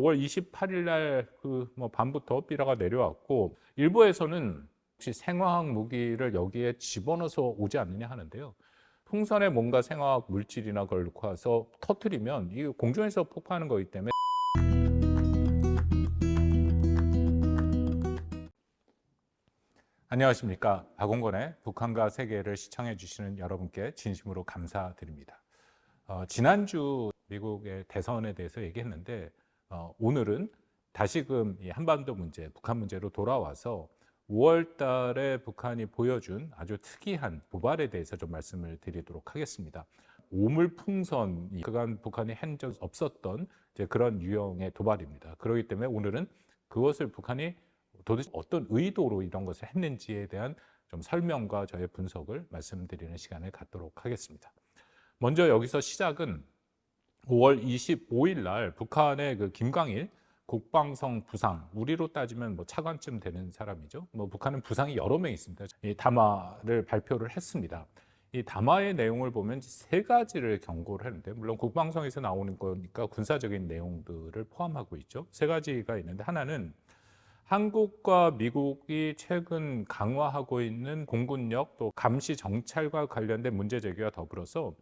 5월 28일 날 밤부터 삐라가 내려왔고, 일부에서는 혹시 생화학 무기를 여기에 집어넣어서 오지 않느냐 하는데요. 풍선에 뭔가 생화학 물질이나 걸 넣고 와서 터트리면 이 공중에서 폭파하는 거기 때문에. 안녕하십니까. 박원권의 북한과 세계를 시청해 주시는 여러분께 진심으로 감사드립니다. 지난주 미국의 대선에 대해서 얘기했는데, 오늘은 다시금 이 한반도 문제, 북한 문제로 돌아와서 5월 달에 북한이 보여준 아주 특이한 도발에 대해서 좀 말씀을 드리도록 하겠습니다. 오물풍선이 그간 북한이 한 적 없었던 이제 그런 유형의 도발입니다. 그렇기 때문에 오늘은 그것을 북한이 도대체 어떤 의도로 이런 것을 했는지에 대한 좀 설명과 저의 분석을 말씀드리는 시간을 갖도록 하겠습니다. 먼저 여기서 시작은 5월 25일 날 북한의 그 김광일 국방성 부상, 우리로 따지면 차관쯤 되는 사람이죠. 북한은 부상이 여러 명 있습니다. 이 담화를 발표를 했습니다. 이 담화의 내용을 보면 세 가지를 경고를 했는데, 물론 국방성에서 나오는 거니까 군사적인 내용들을 포함하고 있죠. 세 가지가 있는데, 하나는 한국과 미국이 최근 강화하고 있는 공군력 또 감시 정찰과 관련된 문제 제기와 더불어서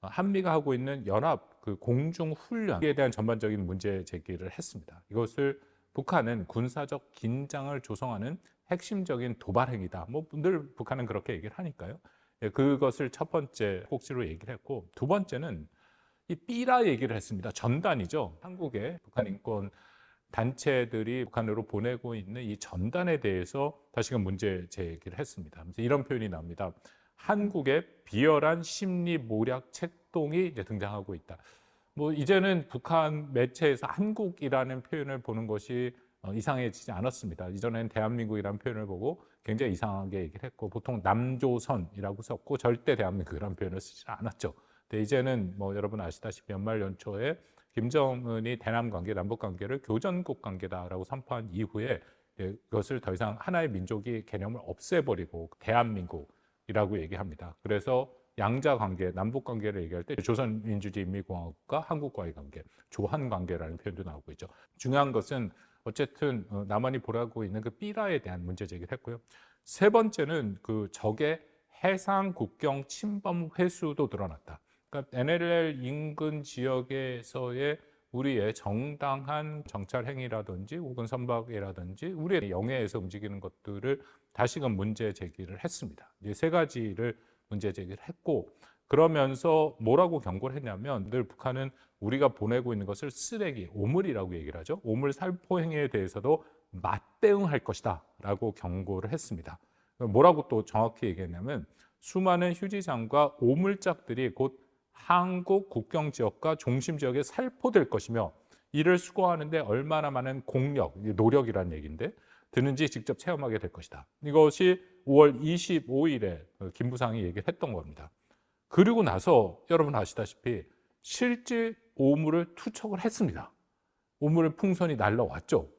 한미가 하고 있는 연합 공중 훈련에 대한 전반적인 문제 제기를 했습니다. 이것을 북한은 군사적 긴장을 조성하는 핵심적인 도발 행위다. 늘 북한은 그렇게 얘기를 하니까요. 그것을 첫 번째 꼭지로 얘기를 했고, 두 번째는 이 삐라 얘기를 했습니다. 전단이죠. 한국의 북한 인권 단체들이 북한으로 보내고 있는 이 전단에 대해서 다시금 문제 제기를 했습니다. 이런 표현이 나옵니다. 한국의 비열한 심리 모략 책동이 이제 등장하고 있다. 이제는 북한 매체에서 한국이라는 표현을 보는 것이 이상해지지 않았습니다. 이전에는 대한민국이라는 표현을 보고 굉장히 이상하게 얘기를 했고, 보통 남조선이라고 썼고 절대 대한민국이라는 표현을 쓰지 않았죠. 근데 이제는 여러분 아시다시피 연말 연초에 김정은이 대남 관계, 남북 관계를 교전국 관계다라고 선포한 이후에 그것을 더 이상 하나의 민족이 개념을 없애버리고 대한민국이라고 얘기합니다. 그래서 양자 관계, 남북 관계를 얘기할 때 조선민주주의인민공화국과 한국과의 관계, 조한 관계라는 표현도 나오고 있죠. 중요한 것은 어쨌든 남한이 보라고 있는 그 삐라에 대한 문제 제기를 했고요. 세 번째는 그 적의 해상 국경 침범 횟수도 늘어났다. 그러니까 NLL 인근 지역에서의 우리의 정당한 정찰 행위라든지 혹은 선박이라든지 우리의 영해에서 움직이는 것들을 다시금 문제 제기를 했습니다. 이제 세 가지를 문제 제기를 했고, 그러면서 뭐라고 경고를 했냐면, 늘 북한은 우리가 보내고 있는 것을 쓰레기, 오물이라고 얘기를 하죠. 오물 살포 행위에 대해서도 맞대응할 것이다 라고 경고를 했습니다. 뭐라고 또 정확히 얘기했냐면, 수많은 휴지장과 오물짝들이 곧 한국 국경 지역과 중심 지역에 살포될 것이며, 이를 수거하는데 얼마나 많은 공력, 노력이라는 얘기인데 드는지 직접 체험하게 될 것이다. 이것이 5월 25일에 김 부상이 얘기를 했던 겁니다. 그리고 나서 여러분 아시다시피 실제 오물을 투척을 했습니다. 오물 풍선이 날라왔죠.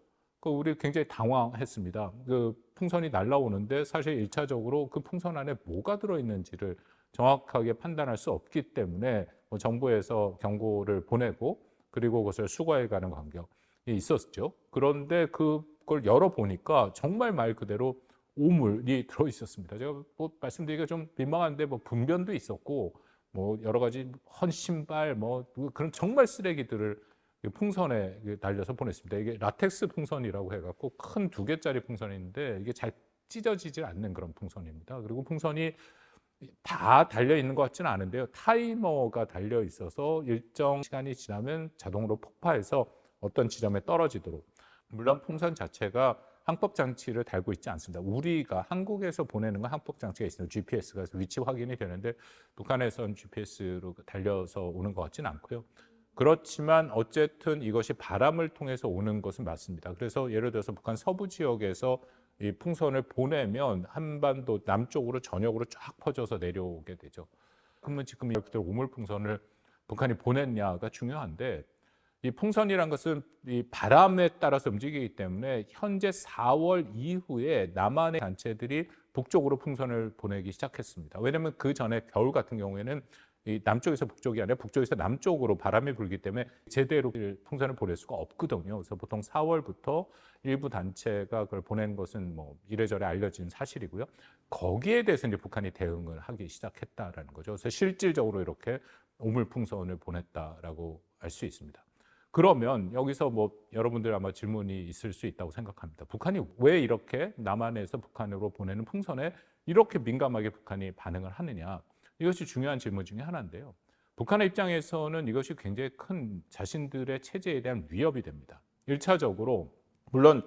우리 굉장히 당황했습니다. 그 풍선이 날라오는데 사실 1차적으로 그 풍선 안에 뭐가 들어있는지를 정확하게 판단할 수 없기 때문에 정부에서 경고를 보내고 그리고 그것을 수거해가는 광경이 있었죠. 그런데 그걸 열어보니까 정말 말 그대로 오물이 들어있었습니다. 제가 말씀드리기가 좀 민망한데 분변도 있었고 여러 가지 헌 신발 그런 정말 쓰레기들을 풍선에 달려서 보냈습니다. 이게 라텍스 풍선이라고 해갖고 큰 2개짜리 풍선인데 이게 잘 찢어지지 않는 그런 풍선입니다. 그리고 풍선이 다 달려 있는 것 같지는 않은데요. 타이머가 달려 있어서 일정 시간이 지나면 자동으로 폭파해서 어떤 지점에 떨어지도록. 물론 풍선 자체가 항법 장치를 달고 있지 않습니다. 우리가 한국에서 보내는 건 항법 장치가 있습니다. GPS가 위치 확인이 되는데 북한에서는 GPS로 달려서 오는 것 같지는 않고요. 그렇지만 어쨌든 이것이 바람을 통해서 오는 것은 맞습니다. 그래서 예를 들어서 북한 서부 지역에서 이 풍선을 보내면 한반도 남쪽으로 전역으로 쫙 퍼져서 내려오게 되죠. 그러면 지금 이렇게 오물 풍선을 북한이 보냈냐가 중요한데, 이 풍선이란 것은 이 바람에 따라서 움직이기 때문에 현재 4월 이후에 남한의 단체들이 북쪽으로 풍선을 보내기 시작했습니다. 왜냐하면 그 전에 겨울 같은 경우에는 이 남쪽에서 북쪽이 아니라 북쪽에서 남쪽으로 바람이 불기 때문에 제대로 풍선을 보낼 수가 없거든요. 그래서 보통 4월부터 일부 단체가 그걸 보낸 것은 뭐 이래저래 알려진 사실이고요. 거기에 대해서 이제 북한이 대응을 하기 시작했다라는 거죠. 그래서 실질적으로 이렇게 오물풍선을 보냈다라고 알 수 있습니다. 그러면 여기서 뭐 여러분들 아마 질문이 있을 수 있다고 생각합니다. 북한이 왜 이렇게 남한에서 북한으로 보내는 풍선에 이렇게 민감하게 북한이 반응을 하느냐? 이것이 중요한 질문 중에 하나인데요. 북한의 입장에서는 이것이 굉장히 큰 자신들의 체제에 대한 위협이 됩니다. 1차적으로 물론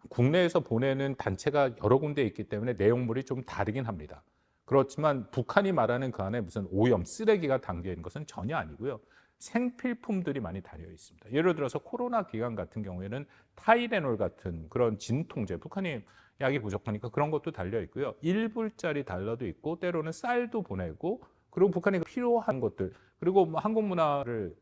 국내에서 보내는 단체가 여러 군데 있기 때문에 내용물이 좀 다르긴 합니다. 그렇지만 북한이 말하는 그 안에 무슨 오염, 쓰레기가 담겨 있는 것은 전혀 아니고요. 생필품들이 많이 달려 있습니다. 예를 들어서 코로나 기간 같은 경우에는 타이레놀 같은 그런 진통제, 북한이 약이 부족하니까 그런 것도 달려 있고요. 1불짜리 달러도 있고 때로는 쌀도 보내고 그리고 북한이 필요한 것들 그리고 뭐 한국 문화를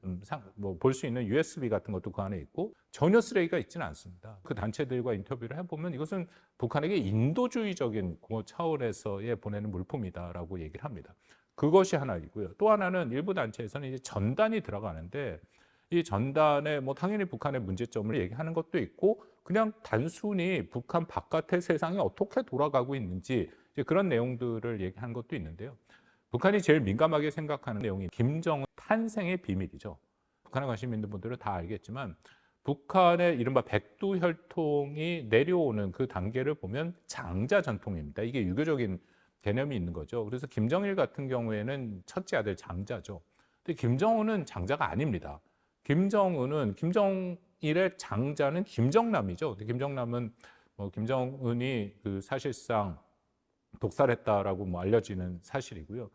볼 수 있는 USB 같은 것도 그 안에 있고 전혀 쓰레기가 있지는 않습니다. 그 단체들과 인터뷰를 해보면 이것은 북한에게 인도주의적인 차원에서의 보내는 물품이다라고 얘기를 합니다. 그것이 하나이고요. 또 하나는 일부 단체에서는 이제 전단이 들어가는데 이 전단에 뭐 당연히 북한의 문제점을 얘기하는 것도 있고 그냥 단순히 북한 바깥의 세상이 어떻게 돌아가고 있는지 이제 그런 내용들을 얘기하는 것도 있는데요. 북한이 제일 민감하게 생각하는 내용이 김정은 탄생의 비밀이죠. 북한에 관심 있는 분들은 다 알겠지만 북한의 이른바 백두혈통이 내려오는 그 단계를 보면 장자 전통입니다. 이게 유교적인 개념이 있는 거죠. 그래서 김정일 같은 경우에는 첫째 아들 장자죠. 근데 김정은은 장자가 아닙니다. 김정일의 장자는 김정남이죠. 근데 김정남은 김정은이 그 사실상 독살했다라고 뭐 알려지는 사실이고요.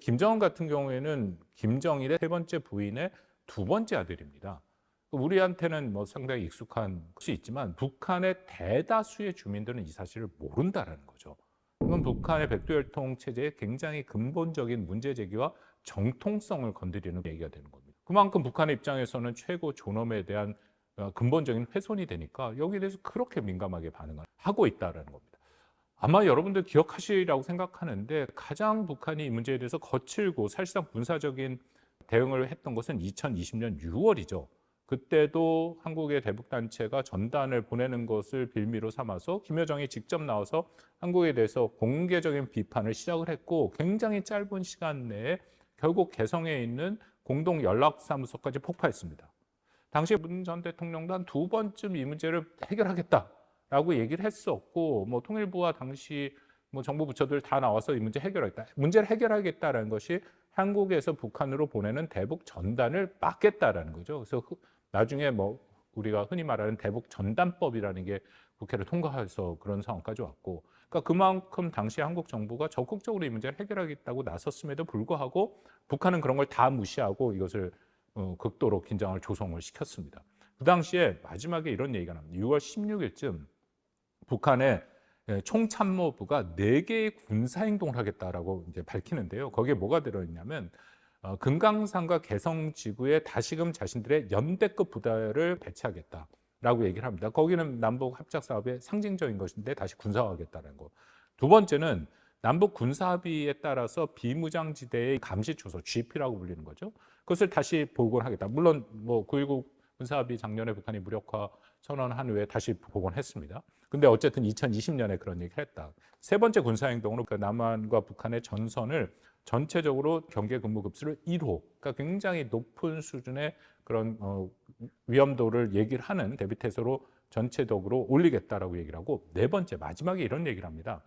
김정은 같은 경우에는 김정일의 세 번째 부인의 두 번째 아들입니다. 우리한테는 뭐 상당히 익숙한 것이 있지만 북한의 대다수의 주민들은 이 사실을 모른다라는 거죠. 이건 북한의 백두혈통 체제의 굉장히 근본적인 문제 제기와 정통성을 건드리는 얘기가 되는 겁니다. 그만큼 북한의 입장에서는 최고 존엄에 대한 근본적인 훼손이 되니까 여기에 대해서 그렇게 민감하게 반응을 하고 있다는 겁니다. 아마 여러분들 기억하시리라고 생각하는데 가장 북한이 이 문제에 대해서 거칠고 사실상 군사적인 대응을 했던 것은 2020년 6월이죠. 그때도 한국의 대북단체가 전단을 보내는 것을 빌미로 삼아서 김여정이 직접 나와서 한국에 대해서 공개적인 비판을 시작을 했고 굉장히 짧은 시간 내에 결국 개성에 있는 공동연락사무소까지 폭파했습니다. 당시 문 전 대통령도 한 두 번쯤 이 문제를 해결하겠다라고 얘기를 했었고 뭐 통일부와 당시 뭐 정부 부처들 다 나와서 이 문제 해결하겠다. 문제를 해결하겠다라는 것이 한국에서 북한으로 보내는 대북 전단을 막겠다라는 거죠. 그래서 나중에 뭐 우리가 흔히 말하는 대북 전단법이라는 게 국회를 통과해서 그런 상황까지 왔고, 그러니까 그만큼 당시 한국 정부가 적극적으로 이 문제를 해결하겠다고 나섰음에도 불구하고 북한은 그런 걸 다 무시하고 이것을 극도로 긴장을 조성을 시켰습니다. 그 당시에 마지막에 이런 얘기가 납니다. 6월 16일쯤 북한의 총참모부가 4개의 군사행동을 하겠다라고 이제 밝히는데요. 거기에 뭐가 들어있냐면 금강산과 개성지구에 다시금 자신들의 연대급 부대를 배치하겠다라고 얘기를 합니다. 거기는 남북 합작 사업의 상징적인 것인데 다시 군사화하겠다는 거. 두 번째는 남북 군사합의에 따라서 비무장지대의 감시초소 GP라고 불리는 거죠. 그것을 다시 복원하겠다. 물론 뭐 9.19 군사합의 작년에 북한이 무력화 선언한 후에 다시 복원했습니다. 근데 어쨌든 2020년에 그런 얘기를 했다. 세 번째 군사행동으로 그 남한과 북한의 전선을 전체적으로 경계 근무 급수를 1호, 그러니까 굉장히 높은 수준의 그런 위험도를 얘기를 하는 대비태세로 전체적으로 올리겠다라고 얘기를 하고, 네 번째 마지막에 이런 얘기를 합니다.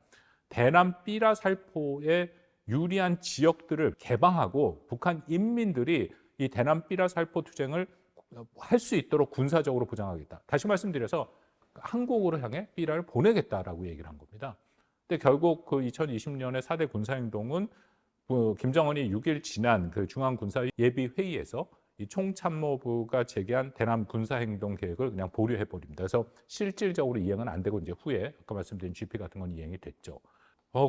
대남 삐라살포의 유리한 지역들을 개방하고 북한 인민들이 이 대남 삐라살포 투쟁을 할 수 있도록 군사적으로 보장하겠다. 다시 말씀드려서 한국으로 향해 삐라를 보내겠다라고 얘기를 한 겁니다. 근데 결국 그 2020년의 4대 군사행동은 김정은이 6일 지난 그 중앙군사예비회의에서 이 총참모부가 제기한 대남 군사행동 계획을 그냥 보류해 버립니다. 그래서 실질적으로 이행은 안 되고 이제 후에 아까 말씀드린 GP 같은 건 이행이 됐죠.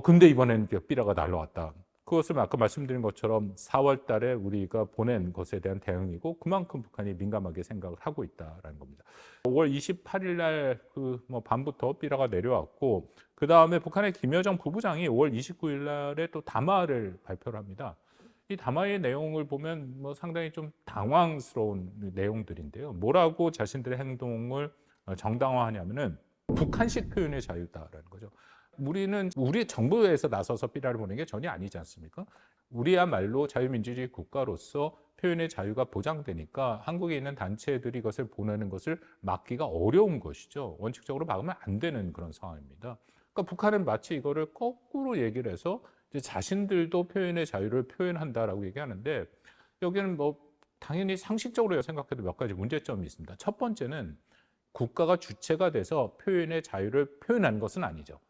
근데 이번에는 삐라가 날라왔다. 그것을 아까 말씀드린 것처럼 4월 달에 우리가 보낸 것에 대한 대응이고 그만큼 북한이 민감하게 생각을 하고 있다라는 겁니다. 5월 28일 날 그 밤부터 삐라가 내려왔고 그 다음에 북한의 김여정 부부장이 5월 29일 날에 또 담화를 발표를 합니다. 이 담화의 내용을 보면 뭐 상당히 좀 당황스러운 내용들인데요. 뭐라고 자신들의 행동을 정당화하냐면은 북한식 표현의 자유다라는 거죠. 우리는 우리 정부에서 나서서 삐라를 보는 게 전혀 아니지 않습니까? 우리야말로 자유민주주의 국가로서 표현의 자유가 보장되니까 한국에 있는 단체들이 이것을 보내는 것을 막기가 어려운 것이죠. 원칙적으로 막으면 안 되는 그런 상황입니다. 그러니까 북한은 마치 이거를 거꾸로 얘기를 해서 이제 자신들도 표현의 자유를 표현한다라고 얘기하는데, 여기는 뭐 당연히 상식적으로 생각해도 몇 가지 문제점이 있습니다. 첫 번째는 국가가 주체가 돼서 표현의 자유를 표현하는 것은 아니죠.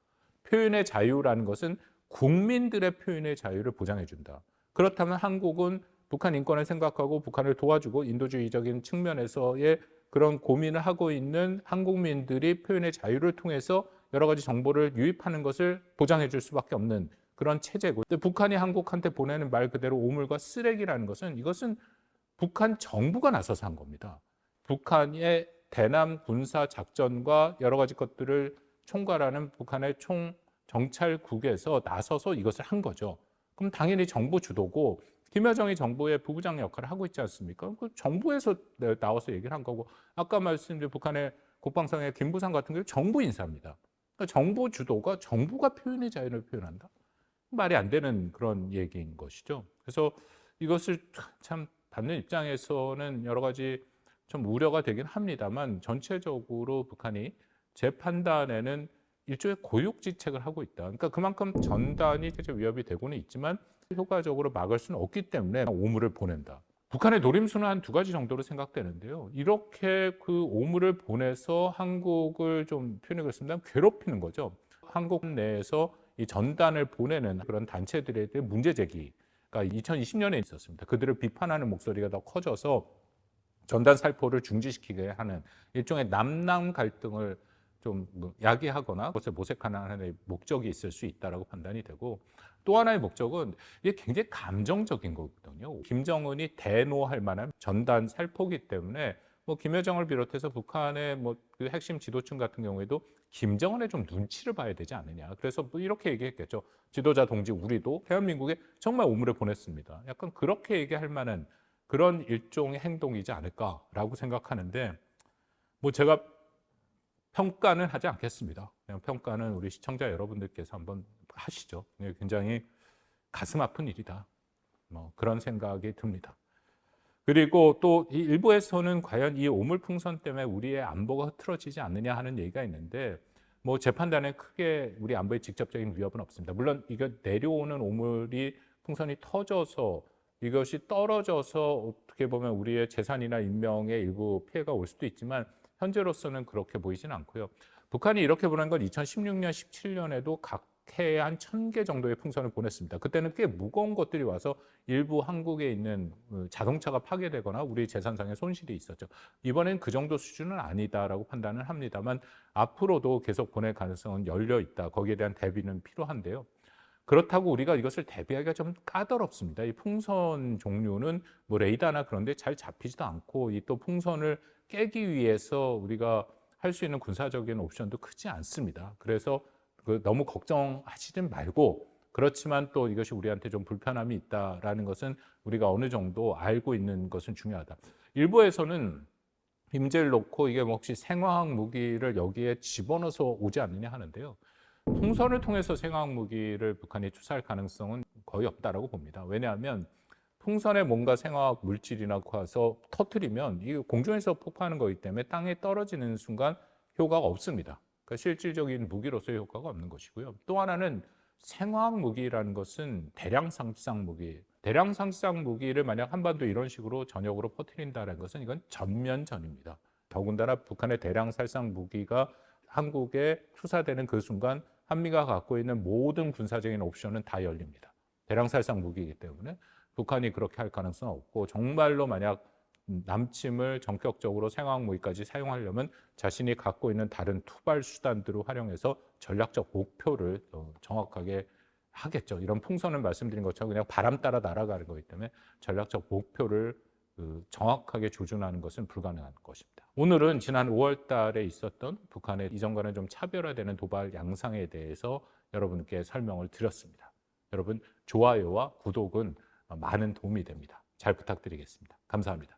표현의 자유라는 것은 국민들의 표현의 자유를 보장해 준다. 그렇다면 한국은 북한 인권을 생각하고 북한을 도와주고 인도주의적인 측면에서의 그런 고민을 하고 있는 한국민들이 표현의 자유를 통해서 여러 가지 정보를 유입하는 것을 보장해 줄 수밖에 없는 그런 체제고, 근데 북한이 한국한테 보내는 말 그대로 오물과 쓰레기라는 것은, 이것은 북한 정부가 나서서 한 겁니다. 북한의 대남 군사 작전과 여러 가지 것들을 총괄하는 북한의 총정찰국에서 나서서 이것을 한 거죠. 그럼 당연히 정부 주도고, 김여정이 정부의 부부장 역할을 하고 있지 않습니까? 그 정부에서 나와서 얘기를 한 거고, 아까 말씀드린 북한의 국방상의 김부상 같은 경우 정부 인사입니다. 그러니까 정부 주도가, 정부가 표현의 자유를 표현한다? 말이 안 되는 그런 얘기인 것이죠. 그래서 이것을 참 받는 입장에서는 여러 가지 좀 우려가 되긴 합니다만, 전체적으로 북한이 제 판단에는 일종의 고육지책을 하고 있다. 그러니까 그만큼 전단이 실제 위협이 되고는 있지만 효과적으로 막을 수는 없기 때문에 오물을 보낸다. 북한의 노림수는 한 두 가지 정도로 생각되는데요. 이렇게 그 오물을 보내서 한국을 좀 표현해 그렇습니다. 괴롭히는 거죠. 한국 내에서 이 전단을 보내는 그런 단체들에 대한 문제 제기가 2020년에 있었습니다. 그들을 비판하는 목소리가 더 커져서 전단 살포를 중지시키게 하는 일종의 남남 갈등을 좀 야기하거나 그것을 모색하는 하나의 목적이 있을 수 있다라고 판단이 되고, 또 하나의 목적은 이게 굉장히 감정적인 거거든요. 김정은이 대노할 만한 전단 살포기 때문에 뭐 김여정을 비롯해서 북한의 뭐 그 핵심 지도층 같은 경우에도 김정은의 좀 눈치를 봐야 되지 않느냐. 그래서 뭐 이렇게 얘기했겠죠. 지도자 동지, 우리도 대한민국에 정말 오물을 보냈습니다. 약간 그렇게 얘기할 만한 그런 일종의 행동이지 않을까라고 생각하는데, 뭐 제가 평가는 하지 않겠습니다. 그냥 평가는 우리 시청자 여러분들께서 한번 하시죠. 굉장히 가슴 아픈 일이다. 뭐 그런 생각이 듭니다. 그리고 또 이 일부에서는 과연 이 오물풍선 때문에 우리의 안보가 흐트러지지 않느냐 하는 얘기가 있는데, 뭐 제 판단에 크게 우리 안보에 직접적인 위협은 없습니다. 물론 이거 내려오는 오물이 풍선이 터져서 이것이 떨어져서 어떻게 보면 우리의 재산이나 인명에 일부 피해가 올 수도 있지만 현재로서는 그렇게 보이지는 않고요. 북한이 이렇게 보낸 건 2016년, 17년에도 각 해에 한 1,000개 정도의 풍선을 보냈습니다. 그때는 꽤 무거운 것들이 와서 일부 한국에 있는 자동차가 파괴되거나 우리 재산상의 손실이 있었죠. 이번엔 그 정도 수준은 아니다라고 판단을 합니다만, 앞으로도 계속 보낼 가능성은 열려 있다. 거기에 대한 대비는 필요한데요. 그렇다고 우리가 이것을 대비하기가 좀 까다롭습니다. 이 풍선 종류는 뭐 레이더나 그런 데 잘 잡히지도 않고, 이 또 풍선을 깨기 위해서 우리가 할 수 있는 군사적인 옵션도 크지 않습니다. 그래서 너무 걱정하시진 말고, 그렇지만 또 이것이 우리한테 좀 불편함이 있다라는 것은 우리가 어느 정도 알고 있는 것은 중요하다. 일부에서는 이 문제를 놓고 이게 뭐 혹시 생화학 무기를 여기에 집어넣어서 오지 않느냐 하는데요. 풍선을 통해서 생화학 무기를 북한이 투사할 가능성은 거의 없다라고 봅니다. 왜냐하면 풍선에 뭔가 생화학 물질이나 가서 터뜨리면 이게 공중에서 폭파하는 거기 때문에 땅에 떨어지는 순간 효과가 없습니다. 그러니까 실질적인 무기로서의 효과가 없는 것이고요. 또 하나는 생화학 무기라는 것은 대량 상상 무기. 대량 상상 무기를 만약 한반도 이런 식으로 전역으로 퍼뜨린다는 것은 이건 전면전입니다. 더군다나 북한의 대량 살상 무기가 한국에 투사되는 그 순간 한미가 갖고 있는 모든 군사적인 옵션은 다 열립니다. 대량 살상 무기이기 때문에 북한이 그렇게 할 가능성은 없고, 정말로 만약 남침을 전격적으로 생화학 무기까지 사용하려면 자신이 갖고 있는 다른 투발 수단들을 활용해서 전략적 목표를 정확하게 하겠죠. 이런 풍선은 말씀드린 것처럼 그냥 바람 따라 날아가는 거기 때문에 전략적 목표를 정확하게 조준하는 것은 불가능한 것입니다. 오늘은 지난 5월 달에 있었던 북한의 이전과는 좀 차별화되는 도발 양상에 대해서 여러분께 설명을 드렸습니다. 여러분, 좋아요와 구독은 많은 도움이 됩니다. 잘 부탁드리겠습니다. 감사합니다.